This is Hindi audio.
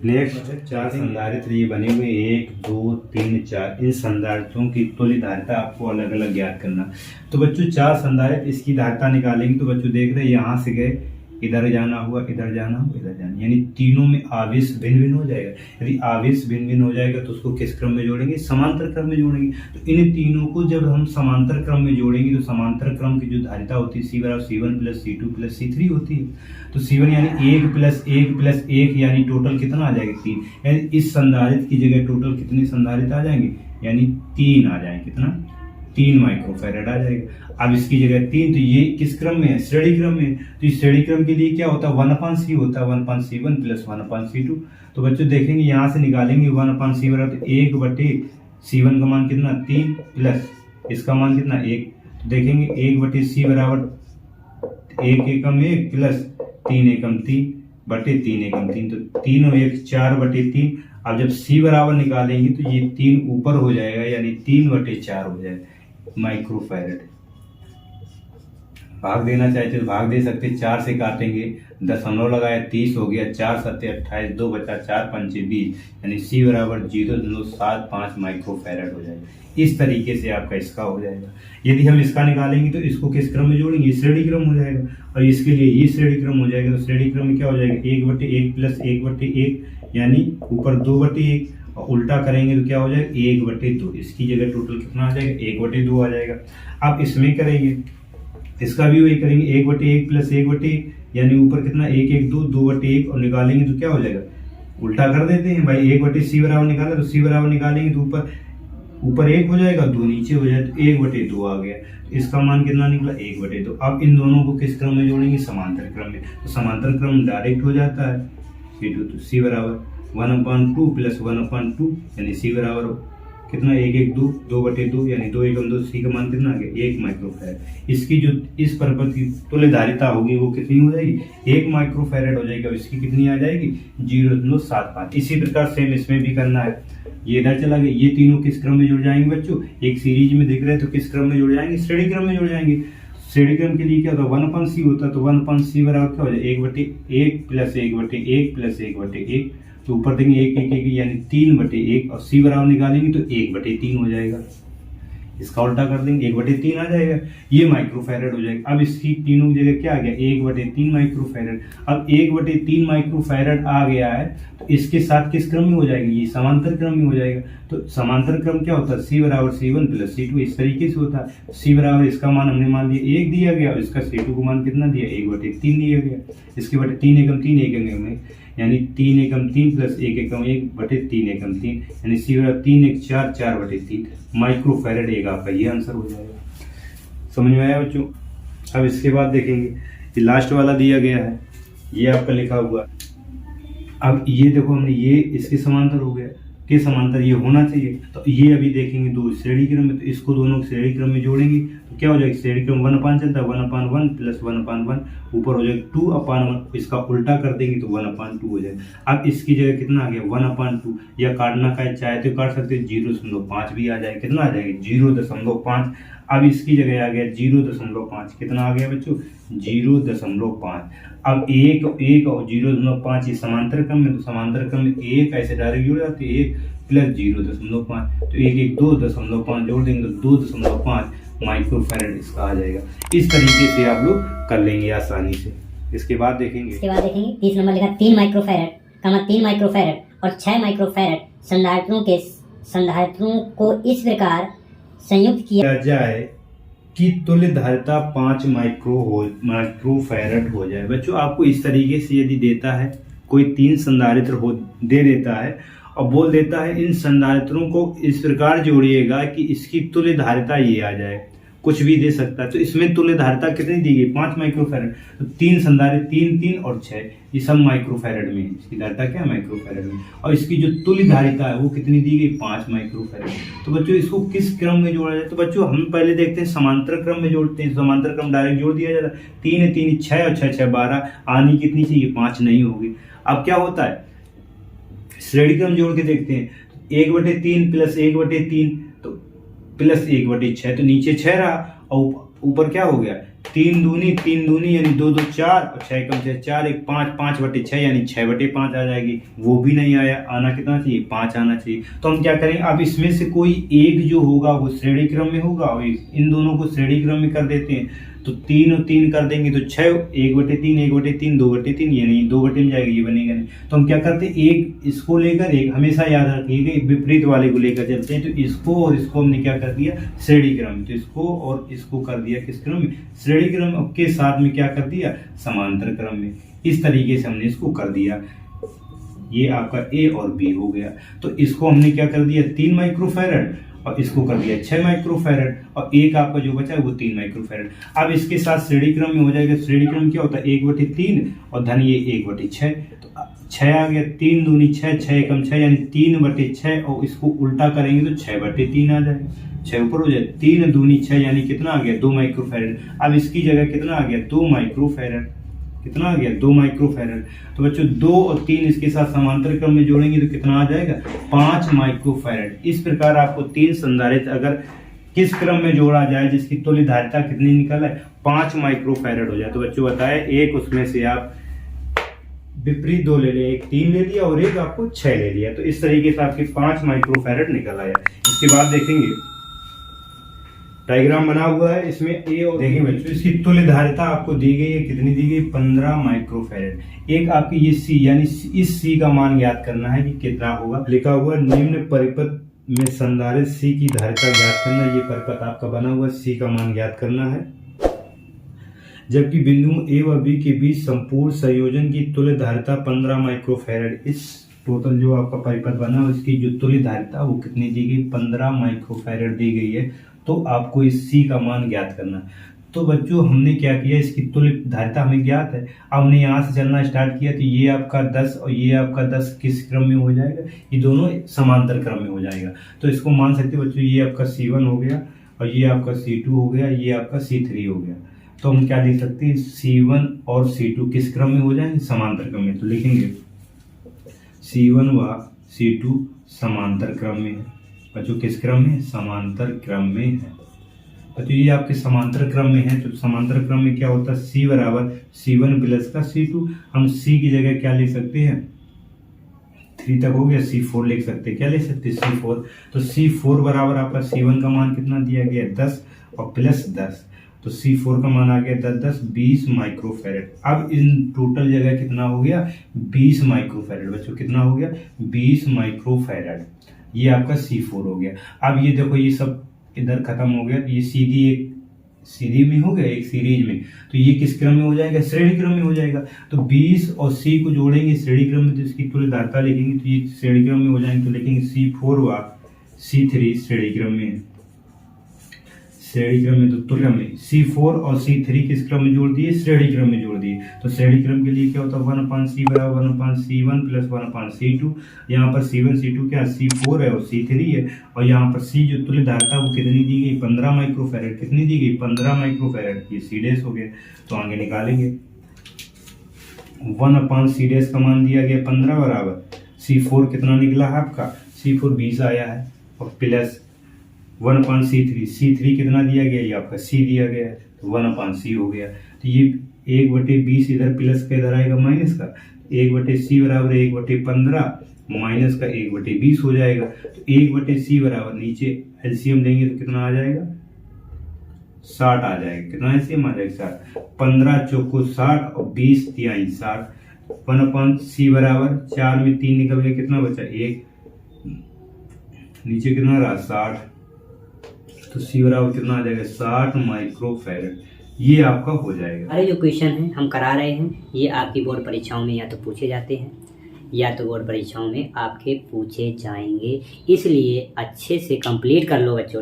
नेक्स्ट 4 संधारित्र ये बने हुए 1 2 3 4। इन संधारित्रों की तुल्य धारिता आपको अलग अलग ज्ञात करना। तो बच्चों 4 संधारित्र इसकी धारिता निकालेंगे। तो बच्चों देख रहे हैं यहाँ से गए, इधर जाना हुआ, इधर जाना हुआ, इधर जाना, यानी तीनों में आवेश भिन्न भिन्न हो जाएगा। यदि आवेश भिन्न भिन्न हो जाएगा तो उसको किस क्रम में जोड़ेंगे? समांतर क्रम में जोड़ेंगे। तो इन तीनों को जब हम समांतर क्रम में जोड़ेंगे तो समांतर क्रम की जो धारिता होती है C/C1 + C2 + C3 होती है। तो C1 यानी 1 + 1 + 1 यानी टोटल कितना आ जाएगा? 3। यानी इस संधारित्र की जगह टोटल कितने संधारित्र आ जाएंगे? यानी 3 आ जाएंगे। कितना? 3 माइक्रोफैरड आ जाएगा। अब इसकी जगह 3, तो ये किस क्रम में है? श्रेणी क्रम में। तो इस श्रेणी क्रम के लिए क्या होता है? 1/C होता है, 1/C1 + 1/C2। तो बच्चों देखेंगे यहाँ से निकालेंगे 1/C बराबर 1/C1 का मान कितना? 3 प्लस इसका मान कितना? 1। तो देखेंगे 1/C बराबर 1 एकम 1 प्लस 3 एकम 3 बटे 3 एकम 3। तो 3 और 1 4/3। अब जब C बराबर निकालेंगे तो ये 3 ऊपर हो जाएगा, यानी 3/4 हो जाएगा माइक्रोफैरड। भाग देना चाहते तो भाग दे सकते, 4 से काटेंगे, दशमलव लगाया 30 हो गया, 4 × 7 = 28, 2 बचा 4 × 5 = 20, यानी C बराबर 0.75 माइक्रोफैरड हो जाएगा। इस तरीके से आपका इसका हो जाएगा। यदि हम इसका निकालेंगे तो इसको किस क्रम में जोड़ेंगे? श्रेणी क्रम हो जाएगा। और इसके लिए ये श्रेणी क्रम हो जाएगा। तो श्रेणी क्रम में क्या हो जाएगा? 1/1 + 1/1 यानी ऊपर 2/1, और उल्टा करेंगे तो क्या हो जाएगा? 1/2। इसकी जगह टोटल कितना आ जाएगा? 1/2 आ जाएगा। अब इसमें करेंगे, इसका भी वही करेंगे, 1/1 + 1/1 यानी ऊपर कितना? 1 1 2 2/1, और निकालेंगे तो क्या हो जाएगा? उल्टा कर देते हैं भाई। 1/C बराबर निकाला तो C बराबर निकालेंगे तो ऊपर 1 हो जाएगा, 2 नीचे हो जाए, तो 1/2 आ गया। इसका मान कितना निकला? 1/2। अब इन दोनों को किस क्रम में जोड़ेंगे? समांतर क्रम में। तो समांतर क्रम डायरेक्ट हो जाता है C2। तो C बराबर 1/2 + 1/2 यानी C बराबर कितना? 1 1 2 2/2 यानी 2 एकम 2। C का मान कितना आ गया? 1 माइक्रोफैरड। इसकी जो इस परपथ की तुल्य धारिता होगी वो कितनी हो जाएगी? 1 माइक्रोफैरड हो जाएगी। और इसकी कितनी आ जाएगी? 0.75। इसी प्रकार सेम इसमें भी करना है। ये इधर चला गया, ये तीनों किस क्रम में जुड़ जाएंगे बच्चों? एक सीरीज में दिख रहे हैं तो किस क्रम में जुड़ जाएंगे? श्रेणी क्रम में जुड़ जाएंगे। श्रेणी क्रम के लिए क्या होता है? 1/C होता है। तो 1/C बराबर क्या हो जाए? 1/1 + 1/1 + 1/1। तो ऊपर देंगे 1 1 1 यानी 3/1, और C बराबर निकालेंगे तो 1/3 हो जाएगा। इसका उल्टा कर देंगे, 1/3 आ जाएगा। ये माइक्रोफैरड हो जाएगा। अब इसकी तीनों जगह क्या आ गया? 1/3 माइक्रोफैरड। अब 1/3 माइक्रोफैरड आ गया है तो इसके साथ किस क्रम में हो जाएगी? ये समांतर क्रम में हो जाएगा। तो समांतर क्रम क्या होता है? C बराबर C1 + C2 इस तरीके से होता है। C बराबर इसका मान हमने मान लिया 1 दिया गया, और इसका C2 को मान कितना दिया? 1/3 दिया गया। इसके बटे 3 एकम 3 एकम में, यानी 3 एकम 3 + 1 एकम 1/3 एकम 3 यानी C बराबर 3 1 4 4/3 माइक्रोफैरड। एक आपका ये आंसर हो जाएगा। समझ में आया बच्चों? अब इसके बाद देखेंगे, ये लास्ट वाला दिया गया है, ये आपका लिखा हुआ। अब ये देखो, हमने ये इसके समांतर हो गया, के समांतर ये होना चाहिए। तो ये अभी देखेंगे 2 श्रेणी क्रम में, तो इसको दोनों श्रेणी क्रम में जोड़ेंगे तो क्या हो जाएगा? श्रेणी क्रम 1/1 चलता है, 1/1 + 1/1 ऊपर हो जाएगा 2/1। इसका उल्टा कर देंगे तो 1/2 हो जाएगा। अब इसकी जगह कितना आ गया? 1/2, या काटना का चाहे तो काट सकते हैं, 0.5 भी आ जाएगा। कितना आ जाएगा? 0.5। अब इसकी जगह आ गया 0.5। कितना आ गया बच्चों? 0.5। अब 1 1 और 0.5 ये समांतर क्रम में, तो समांतर क्रम में 1 ऐसे डायरेक्ट जुड़ जाते हैं, 1 + 0.5। तो 1 1 2.5 जोड़ देंगे तो 2.5 माइक्रोफैरड इसका आ जाएगा। इस तरीके से आप लोग कर लेंगे आसानी से। इसके बाद देखेंगे 30 नंबर लिखा 3 माइक्रोफैरड का मतलब 3 माइक्रोफैरड और 6 माइक्रोफैरड संधारित्रों को इस प्रकार संयुक्त किया जाए कि तुल्य धारिता 5 माइक्रोफैरड हो जाए। बच्चों आपको इस तरीके से यदि देता है, कोई 3 संधारित्र हो दे देता है और बोल देता है इन संधारित्रों को इस प्रकार जोड़िएगा कि इसकी तुल्य धारिता ये आ जाए, कुछ भी दे सकता है। तो इसमें तुल्य धारिता कितनी दी गई? 5 माइक्रोफैरड। तो 3 संधारित्र 3 3 और 6 ये सब माइक्रोफैरड में है। इसकी धारिता क्या है? माइक्रोफैरड में। और इसकी जो तुल्य धारिता है वो कितनी दी गई? 5 माइक्रोफैरड। तो बच्चों इसको किस क्रम में जोड़ा जाए? तो बच्चों हम पहले देखते हैं समांतर क्रम में जोड़ते हैं। समांतर क्रम डायरेक्ट जोड़ दिया जाता है। 3 3 6 और 6 6 12 आनी कितनी चाहिए? 5 नहीं होगी। अब क्या होता है? श्रेणी क्रम जोड़ के देखते हैं। 1/3 + 1/3 तो +1/6, तो नीचे 6 रहा और ऊपर क्या हो गया? तीन दूनी यानी 2 2 4 और 6 कम 6 4 1 5 5/6 यानी 6/5 आ जाएगी। वो भी नहीं आया, आना कितना चाहिए 5 आना चाहिए। तो हम क्या करेंगे, अब इसमें से कोई एक जो होगा वो श्रेणी क्रम में होगा और इन दोनों को श्रेणी क्रम में कर देते हैं। तो 3 और 3 कर देंगे तो 6 1/3 1/3 2/3 ये नहीं 2/3 में जाएगा, ये बनेगा नहीं। तो हम क्या करते हैं, एक इसको लेकर एक हमेशा याद रखिएगा विपरीत वाले को लेकर चलते हैं। तो इसको और इसको हमने क्या कर दिया श्रेणी क्रम में, तो इसको और इसको कर दिया किस क्रम में श्रेणी क्रम के साथ में क्या कर दिया समांतर क्रम में। इस तरीके से हमने इसको कर दिया। ये आपका ए और बी हो गया। तो इसको हमने क्या कर दिया 3 माइक्रोफैरड और इसको कर दिया 6 माइक्रोफैरड और एक आपका जो बचा है वो 3 माइक्रोफैरड। अब इसके साथ श्रेणी क्रम में हो जाएगा। श्रेणी क्रम क्या होता है 1/3 और धन ये 1/6। तो 6 आ गया, 3 दूनी 6 6 एकम 6 यानी 3/6 और इसको उल्टा करेंगे तो 6/3 आ जाएगा। 6 ऊपर हो जाए 3 दूनी 6 यानी कितना आ गया 2 माइक्रोफैरड। अब इसकी जगह कितना आ गया 2 माइक्रोफैरड। कितना आ गया 2 माइक्रोफैरड। तो बच्चों 2 और 3 इसके साथ समांतर क्रम में जोड़ेंगे तो कितना आ जाएगा 5 माइक्रोफैरड। इस प्रकार आपको 3 संधारित्र अगर किस क्रम में जोड़ा जाए जिसकी तुल्य धारिता कितनी निकल है 5 माइक्रोफैरड हो जाए। तो बच्चों बताए एक उसमें से आप विपरीत 2 ले लिए, एक 3 ले लिया और एक आपको 6 ले लिया। तो इस तरीके से आपके 5 माइक्रोफैरड निकल आया। इसके बाद देखेंगे डायग्राम बना हुआ है, इसमें ए और देखिए बच्चों इसकी तुल्य धारिता आपको दी गई है, कितनी दी गई 15 माइक्रोफैरड। एक आपकी ये सी यानी इस सी का मान ज्ञात करना है कि कितना होगा। लिखा हुआ निम्न परिपथ में संधारित्र सी की धारिता ज्ञात करना। ये परिपथ आपका बना हुआ सी का मान ज्ञात करना है। जबकि बिंदु ए व बी के बीच संपूर्ण संयोजन की तुल्य धारिता 15 माइक्रोफैरड। इस टोटल जो आपका परिपथ बना उसकी जो तुल्य धारिता वो कितनी दी गई 15 माइक्रोफैरड दी गई है। तो आपको इस सी का मान ज्ञात करना है। तो बच्चों हमने क्या किया इसकी तुल्य धारिता हमें ज्ञात है। अब हमने यहाँ से चलना स्टार्ट किया तो ये आपका 10 और ये आपका 10 किस क्रम में हो जाएगा ये दोनों समांतर क्रम में हो जाएगा। तो इसको मान सकते बच्चों ये आपका C1 हो गया और ये आपका C2 हो गया, ये आपका C3 हो गया। तो हम क्या लिख सकते हैं C1 और C2 किस क्रम में हो जाएंगे समांतर क्रम में। तो लिखेंगे C1 व C2 समांतर क्रम में है। बच्चों किस क्रम में समांतर क्रम में है। बच्चों ये आपके समांतर क्रम में है। तो समांतर क्रम में क्या होता है C बराबर C1 प्लस का C2। हम C की जगह क्या लिख सकते हैं 3 तक हो गया C4 लिख सकते हैं। क्या लिख सकते हैं C4। तो C4 बराबर आपका C1 का मान कितना दिया गया 10 और प्लस 10। तो C4 का मान आ गया 10 10 20 माइक्रोफैरड। अब इन टोटल जगह कितना हो गया 20 माइक्रोफैरड। बच्चों कितना हो गया 20 माइक्रोफैरड। ये आपका C4 हो गया। अब ये देखो ये सब इधर खत्म हो गया। ये सीधी एक सीधी में हो गया एक सीरीज में। तो ये किस क्रम में हो जाएगा श्रेणी क्रम में हो जाएगा। तो 20 और C को जोड़ेंगे श्रेणी क्रम में तो इसकी तुल्य धारिता लिखेंगे तो ये श्रेणी क्रम में हो जाएंगे। तो लिखेंगे C4 व C3 श्रेणी क्रम में है। श्रेणी क्रम में तो तुल्य में C4 और C3 किस क्रम में जोड़ दिए श्रेणी क्रम में जोड़ दिए। तो श्रेणी क्रम के लिए क्या होता है 1/C बराबर 1/C1 प्लस 1/C2। यहाँ पर C1 C2 क्या C4 है और C3 है और यहाँ पर C जो तुल्य धारिता वो कितनी दी गई 15 माइक्रोफैरड। कितनी दी गई 15 माइक्रोफैरड। ये C डैश हो गया। तो आगे निकालेंगे 1/C डैश का मान दिया गया 15 बराबर C4 कितना निकला है आपका C4 20 आया है और प्लस 1/C3। C3 कितना दिया गया ये आपका C दिया गया है तो 1/C हो गया। तो ये 1/20 इधर प्लस का इधर आएगा माइनस का 1/C बराबर 1/15 माइनस का 1/20 हो जाएगा। तो 1/C बराबर नीचे एलसीएम देंगे तो कितना आ जाएगा 60 आ जाएगा। कितना एलसीएम आ जाएगा 60। 15 चौको 60 और 20 तिहाई 60। 1/C बराबर 4 में 3 निकल गया कितना बचा 1 नीचे कितना रहा 60। तो C बराबर कितना आ जाएगा 60 माइक्रोफैरड। ये आपका हो जाएगा। अरे जो क्वेश्चन है हम करा रहे हैं ये आपकी बोर्ड परीक्षाओं में या तो पूछे जाते हैं या तो बोर्ड परीक्षाओं में आपके पूछे जाएंगे, इसलिए अच्छे से कंप्लीट कर लो बच्चों।